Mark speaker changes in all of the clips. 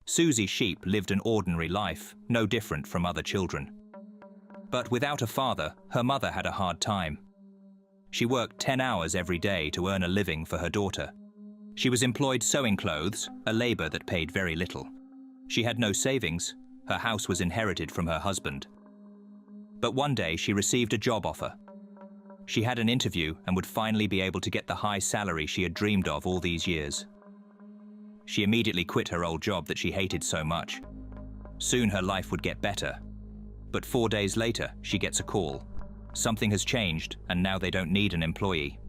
Speaker 1: Susie Sheep lived an ordinary life, no different from other children. But without a father, her mother had a hard time. She worked 10 hours every day to earn a living for her daughter. She was employed sewing clothes, a labor that paid very little. She had no savings. Her house was inherited from her husband. But one day she received a job offer. She had an interview and would finally be able to get the high salary she had dreamed of all these years. She immediately quit her old job that she hated so much. Soon her life would get better. But 4 days later, she gets a call. Something has changed, and now they don't need an employee.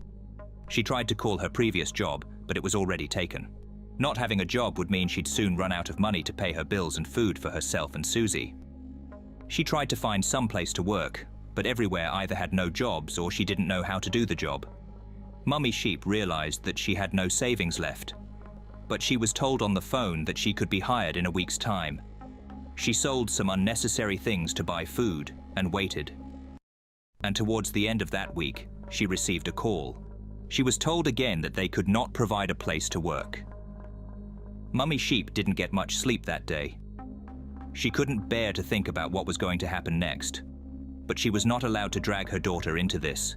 Speaker 1: She tried to call her previous job, but it was already taken. Not having a job would mean she'd soon run out of money to pay her bills and food for herself and Susie. She tried to find some place to work, but everywhere either had no jobs or she didn't know how to do the job. Mummy Sheep realized that she had no savings left, but she was told on the phone that she could be hired in a week's time. She sold some unnecessary things to buy food and waited. And towards the end of that week, she received a call. She was told again that they could not provide a place to work. Mummy Sheep didn't get much sleep that day. She couldn't bear to think about what was going to happen next, but she was not allowed to drag her daughter into this.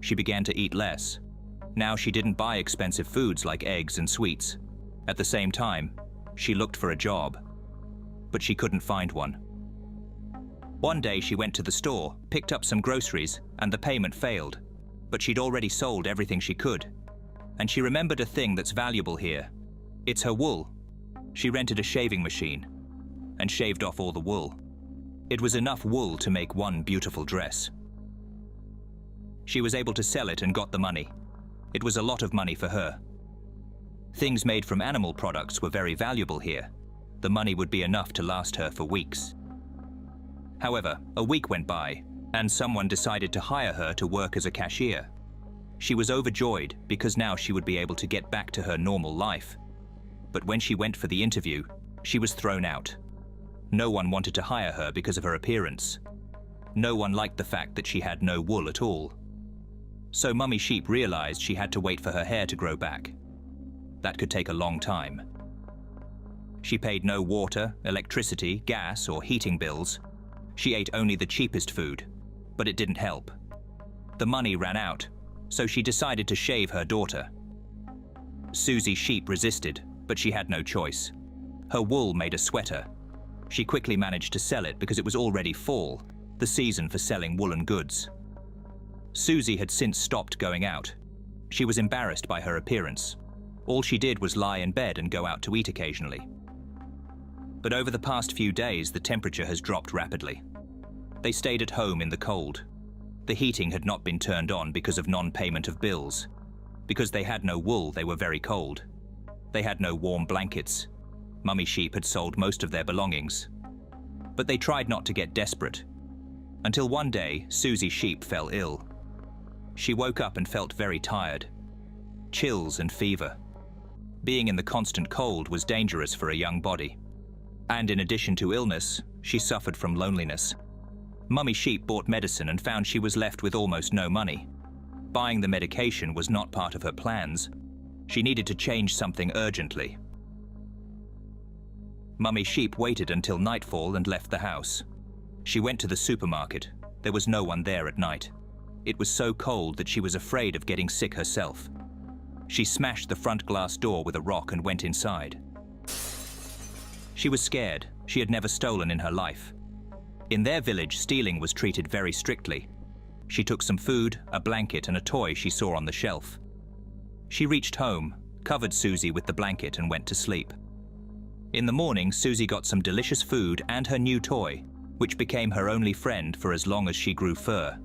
Speaker 1: She began to eat less. Now she didn't buy expensive foods like eggs and sweets. At the same time, she looked for a job, but she couldn't find one. One day she went to the store, picked up some groceries, and the payment failed, but she'd already sold everything she could. And she remembered a thing that's valuable here. It's her wool. She rented a shaving machine and shaved off all the wool. It was enough wool to make one beautiful dress. She was able to sell it and got the money. It was a lot of money for her. Things made from animal products were very valuable here. The money would be enough to last her for weeks. However, a week went by, and someone decided to hire her to work as a cashier. She was overjoyed because now she would be able to get back to her normal life. But when she went for the interview, she was thrown out. No one wanted to hire her because of her appearance. No one liked the fact that she had no wool at all. So Mummy Sheep realized she had to wait for her hair to grow back. That could take a long time. She paid no water, electricity, gas, or heating bills. She ate only the cheapest food, but it didn't help. The money ran out, so she decided to shave her daughter. Susie Sheep resisted, but she had no choice. Her wool made a sweater. She quickly managed to sell it because it was already fall, the season for selling woolen goods. Susie had since stopped going out. She was embarrassed by her appearance. All she did was lie in bed and go out to eat occasionally. But over the past few days, the temperature has dropped rapidly. They stayed at home in the cold. The heating had not been turned on because of non-payment of bills. Because they had no wool, they were very cold. They had no warm blankets. Mummy Sheep had sold most of their belongings. But they tried not to get desperate. Until one day, Susie Sheep fell ill. She woke up and felt very tired. Chills and fever. Being in the constant cold was dangerous for a young body. And in addition to illness, she suffered from loneliness. Mummy Sheep bought medicine and found she was left with almost no money. Buying the medication was not part of her plans. She needed to change something urgently. Mummy Sheep waited until nightfall and left the house. She went to the supermarket. There was no one there at night. It was so cold that she was afraid of getting sick herself. She smashed the front glass door with a rock and went inside. She was scared. She had never stolen in her life. In their village, stealing was treated very strictly. She took some food, a blanket, and a toy she saw on the shelf. She reached home, covered Susie with the blanket, and went to sleep. In the morning, Susie got some delicious food and her new toy, which became her only friend for as long as she grew fur.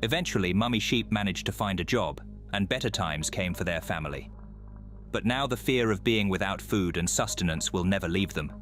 Speaker 1: Eventually, Mummy Sheep managed to find a job, and better times came for their family. But now the fear of being without food and sustenance will never leave them.